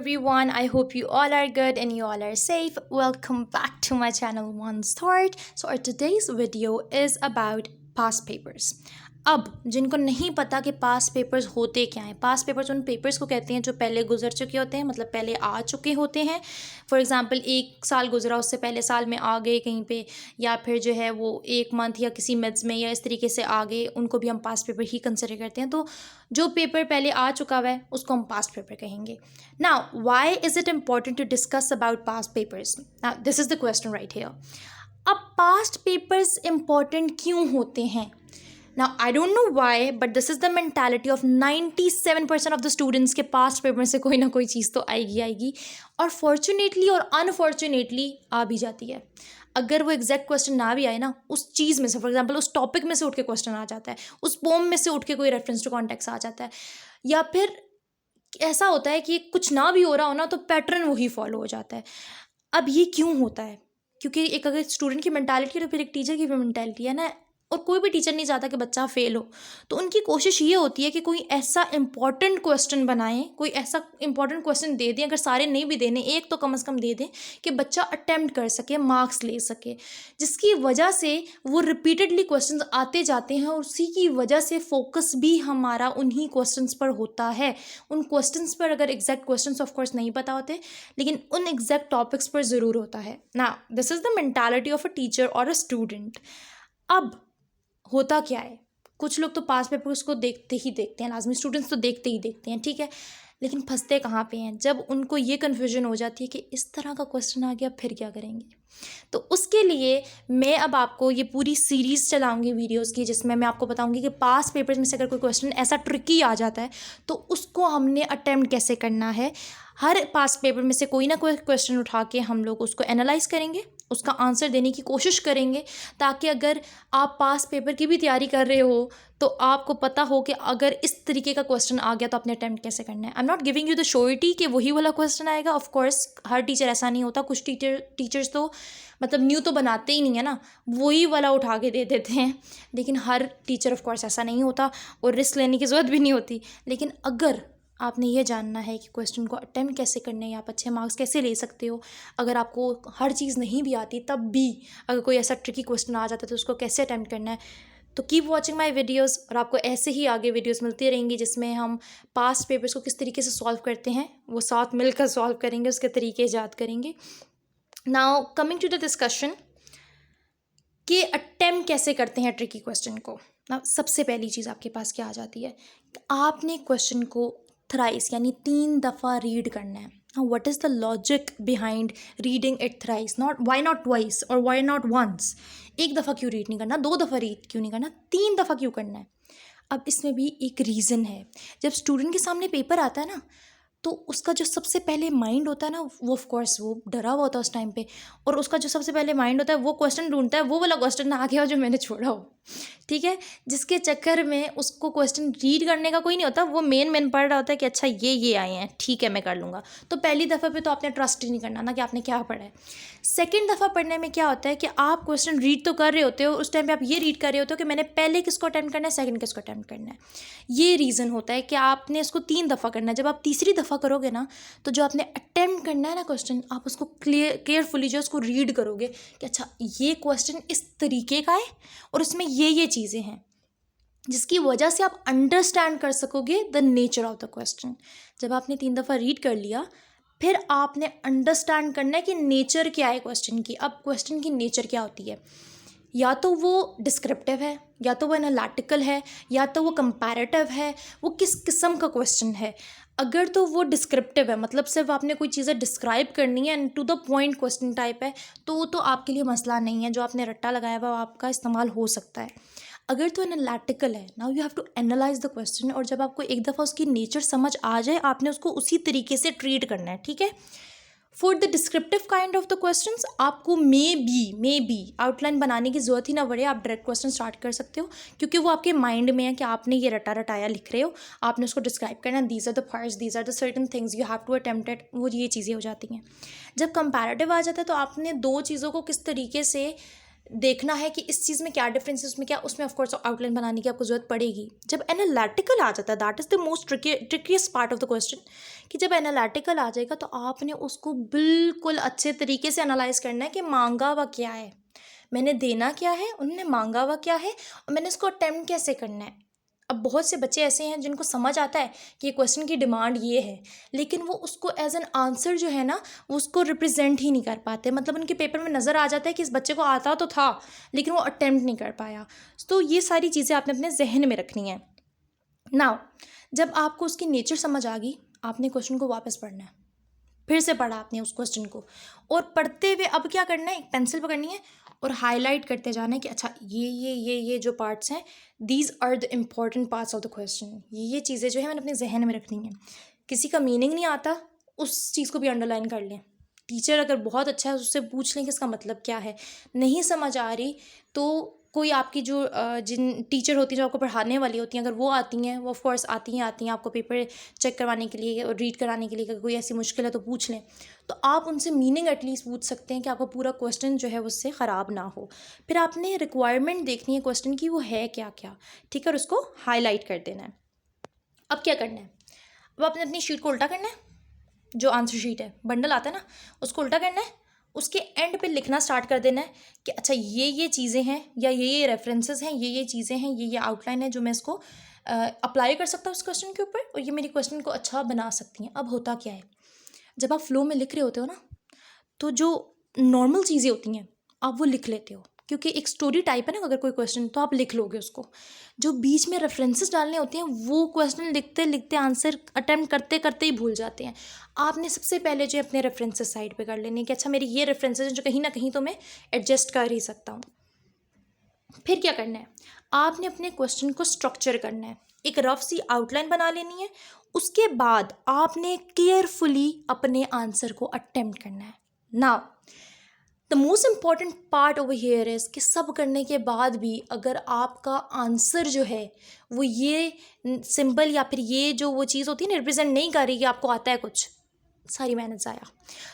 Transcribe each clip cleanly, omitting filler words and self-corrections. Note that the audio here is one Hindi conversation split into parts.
everyone. I hope you all are good and you all are safe. Welcome back to my channel One Start. So our today's video is about past papers. अब जिनको नहीं पता कि पास्ट पेपर्स होते क्या हैं, पास्ट पेपर्स उन पेपर्स को कहते हैं जो पहले गुजर चुके होते हैं, मतलब पहले आ चुके होते हैं. फॉर एग्जांपल एक साल गुजरा, उससे पहले साल में आ गए कहीं पे, या फिर जो है वो एक मंथ या किसी मिड्स में या इस तरीके से आ गए, उनको भी हम पास्ट पेपर ही कंसिडर करते हैं. तो जो पेपर पहले आ चुका हुआ है उसको हम पास्ट पेपर कहेंगे. Now why is it important to discuss about past papers? Now this is the question right here. अब पास्ट पेपर्स इम्पॉर्टेंट क्यों होते हैं? Now, I don't know why, but this is the mentality of 97% of the students के पास्ट पेपर से कोई ना कोई चीज़ तो आएगी और फॉर्चुनेटली और अनफॉर्चुनेटली आ भी जाती है. अगर वो एग्जैक्ट क्वेश्चन ना भी आए ना, उस चीज़ में से, फॉर एग्जांपल उस टॉपिक में से उठ के क्वेश्चन आ जाता है, उस पोम में से उठ के कोई रेफरेंस टू कॉन्टेक्स्ट आ जाता है, या फिर ऐसा होता है कि कुछ ना भी हो रहा हो ना तो पैटर्न वही फॉलो हो जाता है. अब ये क्यों होता है? क्योंकि एक अगर स्टूडेंट की मेंटालिटी है तो फिर एक टीचर की भी मेंटालिटी है ना, और कोई भी टीचर नहीं चाहता कि बच्चा फेल हो. तो उनकी कोशिश ये होती है कि कोई ऐसा इंपॉर्टेंट क्वेश्चन बनाएं, कोई ऐसा इंपॉर्टेंट क्वेश्चन दे दें, अगर सारे नहीं भी देने एक तो कम से कम दे दें कि बच्चा अटेम्प्ट कर सके, मार्क्स ले सके, जिसकी वजह से वो रिपीटेडली क्वेश्चन आते जाते हैं और उसी की वजह से फोकस भी हमारा उन्हीं क्वेश्चन पर होता है. उन क्वेश्चन पर अगर एग्जैक्ट क्वेश्चन ऑफ कोर्स नहीं पता होते, लेकिन उन एग्जैक्ट टॉपिक्स पर ज़रूर होता है ना. This is the mentality of a teacher और अ स्टूडेंट. अब होता क्या है, कुछ लोग तो पास पेपर्स को देखते हैं, लाजमी स्टूडेंट्स तो देखते हैं, ठीक है, लेकिन फंसते कहाँ पे हैं? जब उनको ये कन्फ्यूजन हो जाती है कि इस तरह का क्वेश्चन आ गया फिर क्या करेंगे. तो उसके लिए मैं अब आपको ये पूरी सीरीज़ चलाऊंगी वीडियोस की, जिसमें मैं आपको बताऊंगी कि पास पेपर्स में से अगर कोई क्वेश्चन ऐसा ट्रिकी आ जाता है तो उसको हमने अटेम्प्ट कैसे करना है. हर पास पेपर में से कोई ना कोई क्वेश्चन उठा के हम लोग उसको एनालाइज करेंगे, उसका आंसर देने की कोशिश करेंगे, ताकि अगर आप पास पेपर की भी तैयारी कर रहे हो तो आपको पता हो कि अगर इस तरीके का क्वेश्चन आ गया तो अपने अटैम्प्ट कैसे करना है. I am not giving you the surety कि वही वाला क्वेश्चन आएगा. ऑफ कोर्स हर टीचर ऐसा नहीं होता. कुछ टीचर्स तो मतलब न्यू तो बनाते ही नहीं है ना, वही वाला उठा के दे देते हैं. लेकिन हर टीचर ऑफ कोर्स ऐसा नहीं होता और रिस्क लेने की ज़रूरत भी नहीं होती. लेकिन अगर आपने ये जानना है कि क्वेश्चन को अटेम्प्ट कैसे करना है, आप अच्छे मार्क्स कैसे ले सकते हो, अगर आपको हर चीज़ नहीं भी आती तब भी अगर कोई ऐसा ट्रिकी क्वेश्चन आ जाता है तो उसको कैसे अटेम्प्ट करना है, तो कीप वॉचिंग माई वीडियोज़. और आपको ऐसे ही आगे वीडियोज़ मिलती रहेंगी जिसमें हम पास्ट पेपर्स को किस तरीके से सॉल्व करते हैं वो साथ मिलकर सॉल्व करेंगे, उसके तरीके ईजाद करेंगे. Now coming to the discussion कि अटेम्प्ट कैसे करते हैं ट्रिकी क्वेश्चन को. ना सबसे पहली चीज़ आपके पास क्या आ जाती है, आपने क्वेश्चन को थ्राइस यानी 3 दफ़ा रीड करना है. Now what is the logic behind reading it thrice? Why not twice or why not once? एक दफ़ा क्यों रीड नहीं करना, 2 दफ़ा रीड क्यों नहीं करना, 3 दफ़ा क्यों करना है? अब इसमें भी एक रीज़न है. जब स्टूडेंट के सामने पेपर आता है ना, तो उसका जो सबसे पहले माइंड होता है ना, वो ऑफ कोर्स वो डरा हुआ होता है उस टाइम पे, और उसका जो सबसे पहले माइंड होता है वो क्वेश्चन ढूंढता है, वो वाला क्वेश्चन ना आ गया हो जो मैंने छोड़ा हो, ठीक है, जिसके चक्कर में उसको क्वेश्चन रीड करने का कोई नहीं होता. वो मेन पढ़ रहा होता है कि अच्छा ये आए हैं, ठीक है मैं कर लूँगा. तो पहली दफ़ा पे तो आपने ट्रस्ट ही नहीं करना ना कि आपने क्या पढ़ा है. सेकेंड दफ़ा पढ़ने में क्या होता है कि आप क्वेश्चन रीड तो कर रहे होते हो, उस टाइम पे आप ये रीड कर रहे होते हो कि मैंने पहले किसको अटेम्प्ट करना है, सेकंड किसको अटेम्प्ट करना है. ये रीज़न होता है कि आपने इसको 3 दफ़ा करना है. जब आप तीसरी दफ़ा करोगे ना, तो जो आपने अटेम्प्ट करना है ना क्वेश्चन, आप उसको केयरफुली जो उसको रीड करोगे कि अच्छा ये क्वेश्चन इस तरीके का है और इसमें ये चीज़ें हैं, जिसकी वजह से आप अंडरस्टैंड कर सकोगे the nature of the question. जब आपने 3 दफ़ा रीड कर लिया, फिर आपने अंडरस्टैंड करना है कि नेचर क्या है क्वेश्चन की. अब क्वेश्चन की नेचर क्या होती है, या तो वो डिस्क्रिप्टिव है, या तो वो एनालिटिकल है, या तो वो कंपैरेटिव है, वो किस किस्म का क्वेश्चन है. अगर तो वो डिस्क्रिप्टिव है, मतलब सिर्फ आपने कोई चीज़ें डिस्क्राइब करनी है and to the point question type है, तो आपके लिए मसला नहीं है. जो आपने रट्टा लगाया हुआ आपका इस्तेमाल हो सकता है. अगर तो एनालिटिकल है, now you have to analyse the question, और जब आपको एक दफ़ा उसकी नेचर समझ आ जाए, आपने उसको उसी तरीके से ट्रीट करना है, ठीक है. For the descriptive kind of the questions आपको मे बी आउटलाइन बनाने की ज़रूरत ही ना पड़े, आप डायरेक्ट क्वेश्चन स्टार्ट कर सकते हो, क्योंकि वो आपके माइंड में है कि आपने ये रटाया लिख रहे हो, आपने उसको डिस्क्राइब करना, these are the parts, these are the certain things you have to attempt it, वो ये चीज़ें हो जाती हैं. जब कंपैरेटिव आ जाता है तो आपने 2 चीज़ों को किस तरीके से देखना है कि इस चीज़ में क्या डिफरेंस है, उसमें क्या, उसमें ऑफ कोर्स आउटलाइन बनाने की आपको ज़रूरत पड़ेगी। जब एनालिटिकल आ जाता है, that is the most ट्रिकीस्ट part of the question, कि जब एनालिटिकल आ जाएगा तो आपने उसको बिल्कुल अच्छे तरीके से एनालाइज करना है कि मांगा हुआ क्या है, मैंने देना क्या है, उन्होंने मांगा हुआ क्या है, और मैंने इसको अटेम्प्ट कैसे करना है। अब बहुत से बच्चे ऐसे हैं जिनको समझ आता है कि ये क्वेश्चन की डिमांड ये है, लेकिन वो उसको एज एन आंसर जो है ना, वो उसको रिप्रेजेंट ही नहीं कर पाते। मतलब उनके पेपर में नज़र आ जाता है कि इस बच्चे को आता तो था, लेकिन वो अटेम्प्ट नहीं कर पाया। तो ये सारी चीज़ें आपने अपने जहन में रखनी है। नाउ जब आपको उसकी नेचर समझ आ गई, आपने क्वेश्चन को वापस पढ़ना है, फिर से पढ़ा आपने उस क्वेश्चन को, और पढ़ते हुए अब क्या करना है, एक पेंसिल पकड़नी है और हाईलाइट करते जाना है कि अच्छा ये जो पार्ट्स हैं, these are the important parts of the question. ये चीज़ें जो है मैंने अपने जहन में रखनी है। किसी का मीनिंग नहीं आता, उस चीज़ को भी अंडरलाइन कर लें। टीचर अगर बहुत अच्छा है उससे पूछ लें कि इसका मतलब क्या है। नहीं समझ आ रही तो कोई आपकी जो जिन टीचर होती हैं जो आपको पढ़ाने वाली होती हैं, अगर वो आती हैं, वो ऑफ कोर्स आती हैं आपको पेपर चेक करवाने के लिए और रीड कराने के लिए, अगर कोई ऐसी मुश्किल है तो पूछ लें। तो आप उनसे मीनिंग एटलीस्ट पूछ सकते हैं कि आपका पूरा क्वेश्चन जो है उससे ख़राब ना हो। फिर आपने रिक्वायरमेंट देखनी है क्वेश्चन की, वो है क्या क्या, ठीक है, और उसको हाईलाइट कर देना है। अब क्या करना है, अब आपने अपनी शीट को उल्टा करना है, जो आंसर शीट है, बंडल आता है ना, उसको उल्टा करना है, उसके एंड पे लिखना स्टार्ट कर देना है कि अच्छा ये चीज़ें हैं, या ये रेफरेंसेस हैं, ये चीज़ें हैं, ये आउटलाइन है जो मैं इसको अप्लाई कर सकता हूँ उस क्वेश्चन के ऊपर, और ये मेरी क्वेश्चन को अच्छा बना सकती हैं। अब होता क्या है, जब आप फ्लो में लिख रहे होते हो ना, तो जो नॉर्मल चीज़ें होती हैं आप वो लिख लेते हो, क्योंकि एक स्टोरी टाइप है ना, अगर कोई क्वेश्चन तो आप लिख लोगे उसको। जो बीच में रेफरेंसेस डालने होते हैं वो क्वेश्चन लिखते लिखते आंसर अटेम्प्ट करते करते ही भूल जाते हैं। आपने सबसे पहले जो अपने रेफरेंसेस साइड पे कर लेने कि अच्छा मेरी ये रेफरेंसेस हैं जो कहीं ना कहीं तो मैं एडजस्ट कर ही सकता हूँ। फिर क्या करना है, आपने अपने क्वेश्चन को स्ट्रक्चर करना है, एक रफ सी आउटलाइन बना लेनी है। उसके बाद आपने केयरफुली अपने आंसर को अटेम्प्ट करना है। Now the most important part over here is कि सब करने के बाद भी अगर आपका आंसर जो है वो ये सिंपल या फिर ये जो वो चीज़ होती है ना, रिप्रेजेंट नहीं कर रही कि आपको आता है कुछ, सारी मेहनत ज़ाया।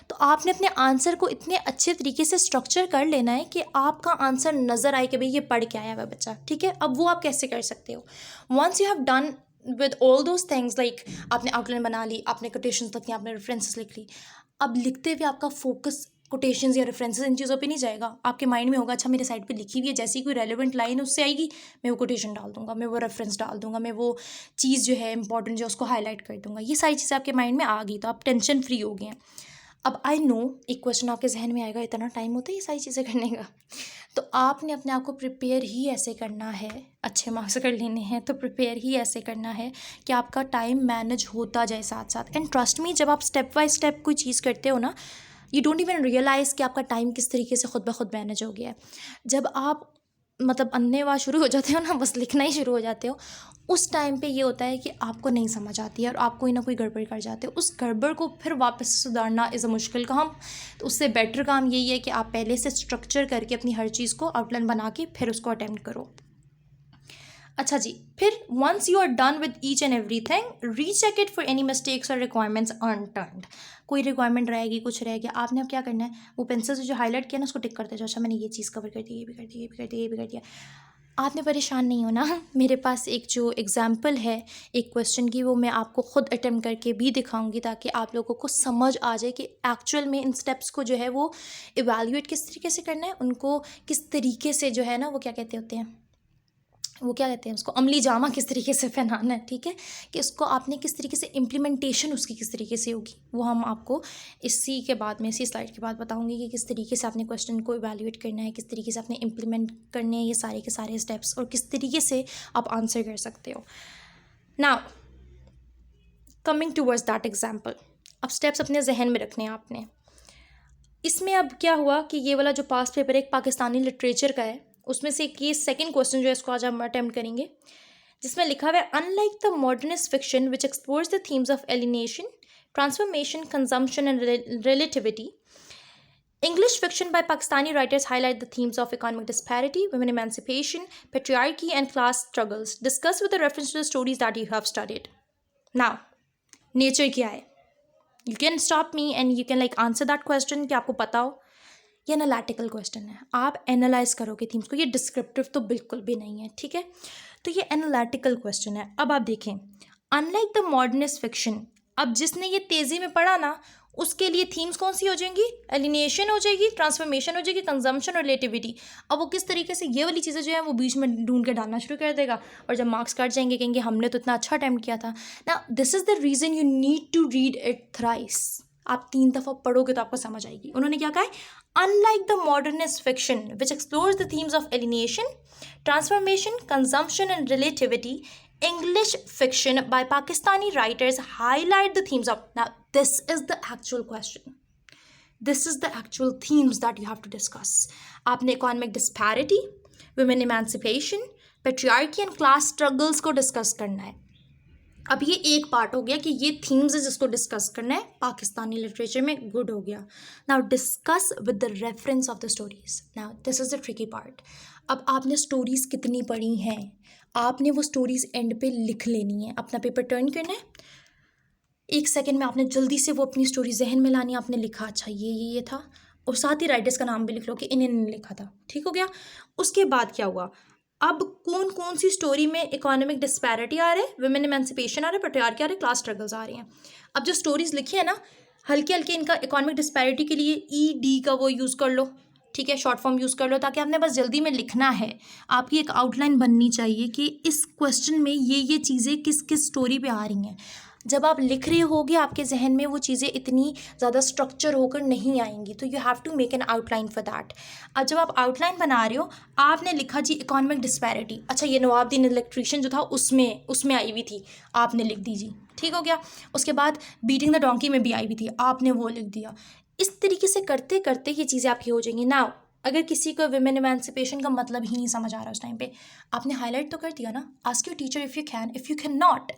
तो आपने अपने आंसर को इतने अच्छे तरीके से स्ट्रक्चर कर लेना है कि आपका आंसर नज़र आए कि भाई ये पढ़ के आया हुआ बच्चा, ठीक है। अब वो आप कैसे कर सकते हो, once you have done with all those things, like आपने आउटलाइन बना ली, आपने कोटेशंस लिख ली, आपने रेफरेंसेस लिख ली। अब लिखते हुए आपका फोकस कोटेशंस या रेफरेंसेस इन चीज़ों पे नहीं जाएगा, आपके माइंड में होगा अच्छा मेरे साइड पे लिखी हुई है, जैसी कोई रेलेवेंट लाइन उससे आएगी मैं वो कोटेशन डाल दूंगा, मैं वो रेफरेंस डाल दूंगा, मैं वो चीज़ जो है इंपॉर्टेंट जो उसको हाईलाइट कर दूंगा। ये सारी चीज़ें आपके माइंड में आ गई तो आप टेंशन फ्री हो गए हैं। अब आई नो एक क्वेश्चन आपके जहन में आएगा, इतना टाइम होता है ये सारी चीज़ें करने का? तो आपने अपने आप को प्रिपेयर ही ऐसे करना है, अच्छे मार्क्स अगर लेने हैं तो प्रिपेयर ही ऐसे करना है कि आपका टाइम मैनेज होता जाए साथ साथ। एंड ट्रस्ट मी, जब आप स्टेप बाय स्टेप कोई चीज़ करते हो ना, यू डोंट इवन रियलाइज़ कि आपका टाइम किस तरीके से खुद ब खुद मैनेज हो गया है। जब आप मतलब अन्नेवाह शुरू हो जाते हो ना, बस लिखना ही शुरू हो जाते हो, उस टाइम पे ये होता है कि आपको नहीं समझ आती है और आप कोई ना कोई गड़बड़ कर जाते हो। उस गड़बड़ को फिर वापस से सुधारना इज़ अ मुश्किल काम। तो उससे बेटर काम यही है कि आप पहले से स्ट्रक्चर करके अपनी हर चीज़ को आउटलाइन बना के फिर उसको अटेम्प्ट करो। अच्छा जी, फिर once you are done with each and everything, recheck it for any mistakes और रिक्वायरमेंट्स अनटर्न्ड। कोई रिक्वायरमेंट रहेगी, कुछ रह गया, आपने अब क्या करना है, वो पेंसिल से जो हाईलाइट किया ना उसको टिक करते जाओ, अच्छा मैंने ये चीज़ कवर कर दी, ये भी कर दी, ये भी कर दिया, ये भी कर दिया। आपने परेशान नहीं होना, मेरे पास एक जो एग्जाम्पल है एक क्वेश्चन की, वो मैं आपको ख़ुद अटेम्प्ट करके भी दिखाऊंगी ताकि आप लोगों को समझ आ जाए कि एक्चुअल में इन स्टेप्स को जो है वो इवैल्यूएट किस तरीके से करना है, उनको किस तरीके से जो है ना वो क्या कहते होते हैं, वो क्या कहते हैं उसको, अमली जामा किस तरीके से पहनाना है, ठीक है, कि उसको आपने किस तरीके से इम्प्लीमेंटेशन उसकी किस तरीके से होगी, वो हम आपको इसी के बाद में, इसी स्लाइड के बाद बताऊंगी कि किस तरीके से आपने क्वेश्चन को इवैल्यूएट करना है, किस तरीके से आपने इम्प्लीमेंट करने हैं ये सारे के सारे स्टेप्स, और किस तरीके से आप आंसर कर सकते हो। Now coming towards that example, अब स्टेप्स अपने जहन में रखने हैं आपने। इसमें अब क्या हुआ कि ये वाला जो पास्ट पेपर एक पाकिस्तानी लिटरेचर का है, उसमें से एक ये सेकंड क्वेश्चन जो है इसको आज हम अटेम्प्ट करेंगे, जिसमें लिखा हुआ है unlike the modernist fiction which explores the themes of alienation, transformation, consumption and relativity, English fiction by Pakistani writers highlight the themes of economic disparity, women emancipation, patriarchy and class struggles, discussed with a reference to the stories that you have studied. Now, nature क्या है? You can stop me and you can like answer that question कि आपको पता हो ये एनालिटिकल क्वेश्चन है, आप एनालाइज करोगे थीम्स को, ये डिस्क्रिप्टिव तो बिल्कुल भी नहीं है, ठीक है। तो ये एनालिटिकल क्वेश्चन है। अब आप देखें, अनलाइक द मॉडर्निस्ट फिक्शन, अब जिसने ये तेज़ी में पढ़ा ना, उसके लिए थीम्स कौन सी हो जाएंगी, एलिनेशन हो जाएगी, ट्रांसफॉर्मेशन हो जाएगी, कंजम्पशन और रिलेटिविटी। अब वो किस तरीके से ये वाली चीज़ें जो है वो बीच में ढूंढ के डालना शुरू कर देगा, और जब मार्क्स कट जाएंगे कहेंगे हमने तो इतना अच्छा अटैम्प्ट किया था ना। This is the reason you need to read it thrice. आप 3 दफ़ा पढ़ोगे तो आपको समझ आएगी। उन्होंने क्या कहा है, unlike the modernist fiction which explores the themes of alienation, transformation, consumption and relativity, English fiction by Pakistani writers highlight the themes of. Now, this is the actual question. This is the actual themes that you have to discuss. आपने economic disparity, women emancipation, patriarchy and class struggles को discuss करना है। अब ये एक पार्ट हो गया कि ये थीम्स है जिसको डिस्कस करना है पाकिस्तानी लिटरेचर में, गुड हो गया। Now discuss with the reference of the stories. Now this is the tricky part. अब आपने स्टोरीज़ कितनी पढ़ी हैं, आपने वो स्टोरीज़ एंड पे लिख लेनी है, अपना पेपर टर्न करना है, 1 सेकेंड में आपने जल्दी से वो अपनी स्टोरी जहन में लानी है। आपने लिखा अच्छा ये था, और साथ ही राइटर्स का नाम भी लिख लो कि इन्हें लिखा था, ठीक हो गया। उसके बाद क्या हुआ, अब कौन कौन सी स्टोरी में इकोनॉमिक डिस्पैरिटी आ रहा है, वुमेन एमेंसिपेशन आ रहा है, पैट्रियार्की आ रहा है, क्लास स्ट्रगल्स आ रहे हैं। अब जो स्टोरीज लिखी है ना, हल्के हल्के इनका इकोनॉमिक डिस्पैरिटी के लिए ED का वो यूज़ कर लो, ठीक है, शॉर्ट फॉर्म यूज़ कर लो, ताकि आपने बस जल्दी में लिखना है। आपकी एक आउटलाइन बननी चाहिए कि इस क्वेश्चन में ये चीज़ें किस किस स्टोरी पे आ रही हैं। जब आप लिख रहे होगे आपके जहन में वो चीज़ें इतनी ज़्यादा स्ट्रक्चर होकर नहीं आएंगी, तो you have to make an outline for that. अब जब आप आउटलाइन बना रहे हो, आपने लिखा जी इकोनॉमिक डिस्पैरिटी, अच्छा ये नवाबुद्दीन इलेक्ट्रीशियन जो था उसमें आई हुई थी, आपने लिख दी जी, ठीक हो गया। उसके बाद बीटिंग द डोंकी में भी आई हुई थी, आपने वो लिख दिया। इस तरीके से करते करते ये चीज़ें आपकी हो जाएंगी। नाउ अगर किसी को विमेन एमेंसिपेशन का मतलब ही नहीं समझ आ रहा उस टाइम पे, आपने हाईलाइट तो कर दिया ना, ask your teacher if you can not,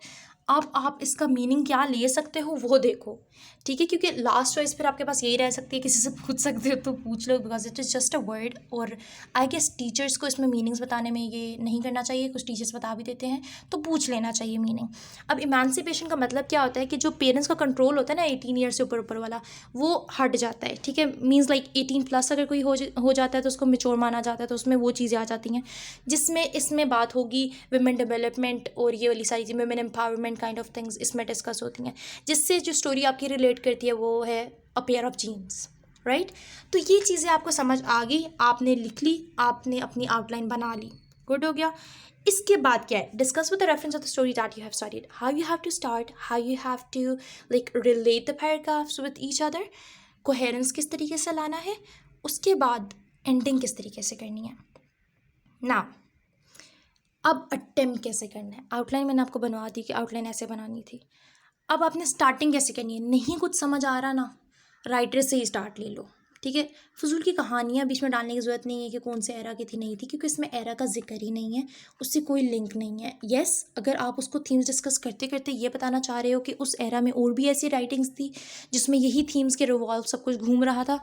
आप इसका मीनिंग क्या ले सकते हो वो देखो, ठीक है, क्योंकि लास्ट चॉइस फिर आपके पास यही रह सकती है, किसी से पूछ सकते हो तो पूछ लो, because it is just a word. और आई गेस टीचर्स को इसमें मीनिंग्स बताने में ये नहीं करना चाहिए, कुछ टीचर्स बता भी देते हैं तो पूछ लेना चाहिए मीनिंग। अब इमेंसिपेशन का मतलब क्या होता है कि जो पेरेंट्स का कंट्रोल होता है ना 18 ईयर से ऊपर वाला, वो हट जाता है, ठीक है। मीन्स लाइक 18+ अगर कोई हो जाता है तो उसको मेच्योर माना जाता है, तो उसमें वो चीज़ें आ जाती हैं जिसमें इसमें बात होगी वुमेन डेवलपमेंट और ये वाली सारी चीज़ें, women empowerment kind of things इसमें डिस्कस होती हैं, जिससे जो स्टोरी आपकी रिलेट करती है वो है a pair of jeans, right. तो ये चीज़ें आपको समझ आ गई, आपने लिख ली, आपने अपनी आउटलाइन बना ली, गुड हो गया। इसके बाद क्या है, discuss with the reference of the story that you have studied, how you have to start, how you have to like relate the paragraphs with each other, coherence किस तरीके से लाना है, उसके बाद एंडिंग किस तरीके से करनी है। ना अब अटेम्प्ट कैसे करना है, आउटलाइन मैंने आपको बनवा दी कि आउटलाइन ऐसे बनानी थी। अब आपने स्टार्टिंग कैसे करनी है, नहीं कुछ समझ आ रहा ना, राइटर से ही स्टार्ट ले लो, ठीक है। फजूल की कहानियाँ बीच में डालने की ज़रूरत नहीं है कि कौन से एरा की थी नहीं थी, क्योंकि इसमें एरा का जिक्र ही नहीं है, उससे कोई लिंक नहीं है। येस, अगर आप उसको थीम्स डिस्कस करते करते ये बताना चाह रहे हो कि उस एरा में और भी ऐसी राइटिंग्स थी जिसमें यही थीम्स के रिवॉल्व सब कुछ घूम रहा था,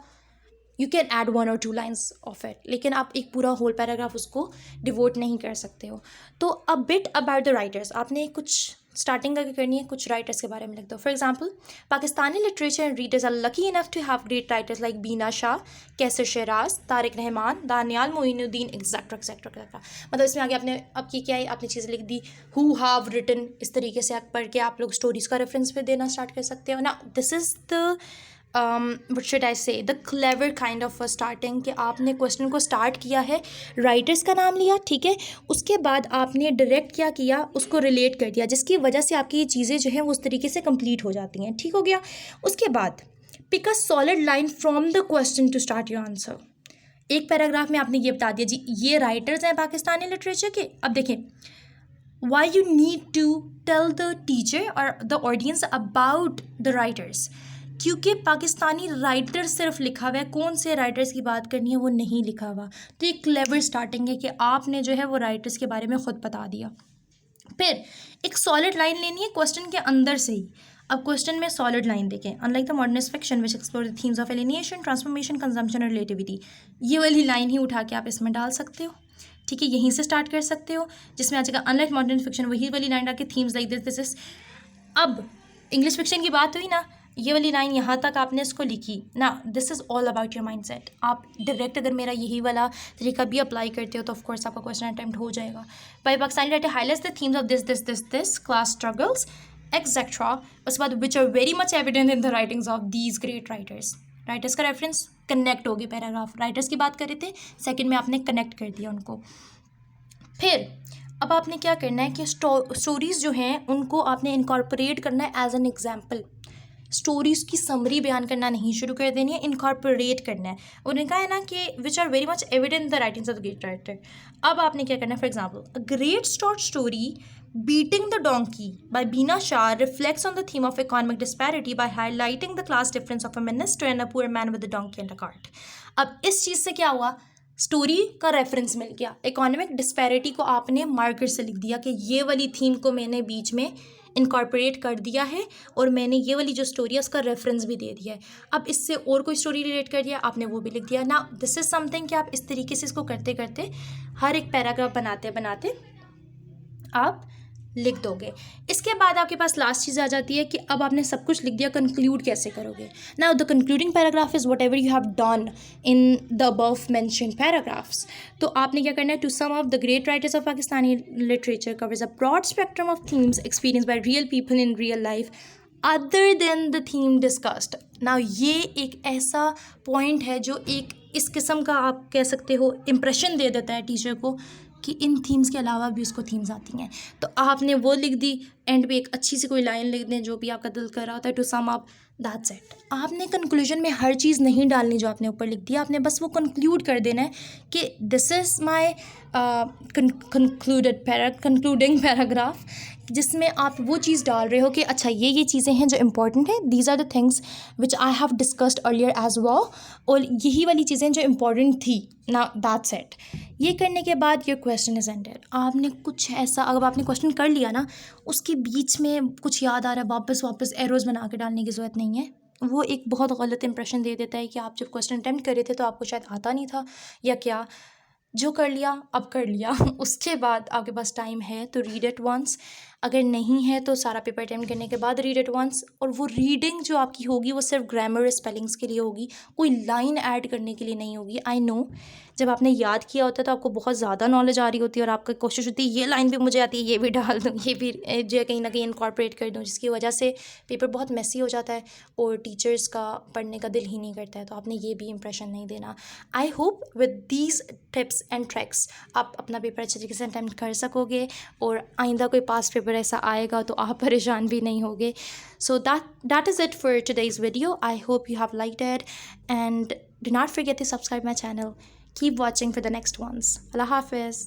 you can add 1 or 2 lines of it, लेकिन आप एक पूरा होल पैराग्राफ उसको डिवोट नहीं कर सकते हो। तो a bit about the writers, आपने कुछ स्टार्टिंग करके करनी है, कुछ राइटर्स के बारे में लिख दो। For example, Pakistani literature and readers are lucky enough to have great writers like Bina Shah, Qaiser Shahraj, Tariq Rahman, Daniyal Moinuddin, etcetera etcetera etcetera. मतलब इसमें आगे आपने अब की क्या है, आपने चीज़ें लिख दी, हु हैव रिटन, इस तरीके से आप पढ़ के आप लोग स्टोरीज़ का रेफरेंस पे देना स्टार्ट कर सकते हो ना। This is the what should I say, the clever kind of starting, कि आपने क्वेश्चन को स्टार्ट किया है, राइटर्स का नाम लिया, ठीक है, उसके बाद आपने डायरेक्ट क्या किया, उसको रिलेट कर दिया, जिसकी वजह से आपकी ये चीज़ें जो हैं वो उस तरीके से कंप्लीट हो जाती हैं, ठीक हो गया। उसके बाद pick a solid line from the question to start your answer. एक पैराग्राफ में आपने ये बता दिया जी ये राइटर्स हैं पाकिस्तानी लिटरेचर के। अब देखें, why you need to tell the teacher और the audience about the writers, क्योंकि पाकिस्तानी राइटर सिर्फ लिखा हुआ है, कौन से राइटर्स की बात करनी है वो नहीं लिखा हुआ। तो ये क्लेवर स्टार्टिंग है कि आपने जो है वो राइटर्स के बारे में ख़ुद बता दिया। फिर एक सॉलिड लाइन लेनी है क्वेश्चन के अंदर से ही। अब क्वेश्चन में सॉलिड लाइन देखें, unlike the modernist fiction which explore the themes of alienation, transformation, consumption और रिलेटिविटी, ये वाली लाइन ही उठा के आप इसमें डाल सकते हो, ठीक है, यहीं से स्टार्ट कर सकते हो, जिसमें आ जाएगा अनलाइक मॉडर्न फिक्शन, वही वाली लाइन डाल के थीम्स लाइक दिस इज। अब इंग्लिश फिक्शन की बात हुई ना, ये वाली लाइन यहाँ तक आपने इसको लिखी ना, this is all about your mindset. आप डायरेक्ट अगर मेरा यही वाला तरीका भी अप्लाई करते हो तो ऑफकोर्स आपका क्वेश्चन अटैम्प्ट हो जाएगा। By Pakistani writer highlights the themes of this class struggles etcetera. उसके बाद which are very much evident in the writings of these great writers. Writers का रेफरेंस कनेक्ट हो गया, पैराग्राफ राइटर्स की बात कर रहे थे, सेकंड में आपने कनेक्ट कर दिया उनको। फिर अब आपने क्या करना है कि स्टोरीज़ जो हैं उनको आपने इनकॉर्पोरेट करना है एज एन एग्जाम्पल। स्टोरीज़ की समरी बयान करना नहीं शुरू कर देनी है, इनकॉर्पोरेट करना है। उन्होंने कहा है ना कि which are very much evident in the writings of the great writer. अब आपने क्या करना है, for example a great short story beating the donkey by Bina Shah reflects on the theme of economic disparity by highlighting the class difference of a minister and a poor man with a donkey and a cart. अब इस चीज़ से क्या हुआ, स्टोरी का रेफरेंस मिल गया, इकोनॉमिक डिस्पैरिटी को आपने मार्कर से लिख दिया कि ये वाली थीम को मैंने बीच में इनकॉर्पोरेट कर दिया है और मैंने ये वाली जो स्टोरी है उसका रेफरेंस भी दे दिया है। अब इससे और कोई स्टोरी रिलेट कर दिया आपने, वो भी लिख दिया ना। दिस इज़ समथिंग कि आप इस तरीके से इसको करते करते हर एक पैराग्राफ बनाते बनाते आप लिख दोगे। इसके बाद आपके पास लास्ट चीज़ आ जाती है कि अब आपने सब कुछ लिख दिया, कंक्लूड कैसे करोगे। Now the concluding paragraph is whatever you have done in the above mentioned paragraphs. तो आपने क्या करना है, to sum of the great writers of Pakistani literature covers a broad spectrum of themes experience by real people in real life other than the theme discussed. Now ये एक ऐसा पॉइंट है जो एक इस किस्म का आप कह सकते हो इम्प्रेशन दे देता है टीचर को कि इन थीम्स के अलावा भी उसको थीम्स आती हैं। तो आपने वो लिख दी, एंड भी एक अच्छी सी कोई लाइन लिख दें जो भी आपका दिल कर रहा होता है, to sum up that's it. आपने कंक्लूजन में हर चीज़ नहीं डालनी जो आपने ऊपर लिख दिया, आपने बस वो कंक्लूड कर देना है कि this is my concluding paragraph, जिसमें आप वो चीज़ डाल रहे हो कि अच्छा ये चीज़ें हैं जो इंपॉर्टेंट है, these are the things which I have discussed earlier as well, और यही वाली चीज़ें जो इंपॉर्टेंट थी ना, दैट्स इट। ये करने के बाद योर क्वेश्चन इज एंडेड। आपने कुछ ऐसा, अगर आपने क्वेश्चन कर लिया ना, उसके बीच में कुछ याद आ रहा है, वापस एरोज़ बना के डालने की ज़रूरत नहीं है। वो एक बहुत गलत इंप्रेशन दे देता है कि आप जब क्वेश्चन अटैम्प्ट कर रहे थे तो आपको शायद आता नहीं था या क्या। जो कर लिया अब कर लिया उसके बाद आपके पास टाइम है तो रीड इट वंस, अगर नहीं है तो सारा पेपर अटेम्प्ट करने के बाद रीड इट वंस। और वो रीडिंग जो आपकी होगी वो सिर्फ ग्रामर स्पेलिंग्स के लिए होगी, कोई लाइन ऐड करने के लिए नहीं होगी। आई नो जब आपने याद किया होता है तो आपको बहुत ज़्यादा नॉलेज आ रही होती है और आपकी कोशिश होती है ये लाइन भी मुझे आती है, ये भी डाल दूँ, ये भी जो है कहीं ना कहीं इनकॉर्पोरेट कर दूँ, जिसकी वजह से पेपर बहुत मेसी हो जाता है और टीचर्स का पढ़ने का दिल ही नहीं करता है। तो आपने ये भी इंप्रेशन नहीं देना। I hope with these tips and tricks आप अपना पेपर अच्छे तरीके से अटेम्प्ट कर सकोगे और आइंदा कोई पास पेपर ऐसा आएगा तो आप परेशान भी नहीं होगे। सो that is it for today's video. I hope you have liked it and do not forget to subscribe my channel. Keep watching for the next ones. Allah Hafiz.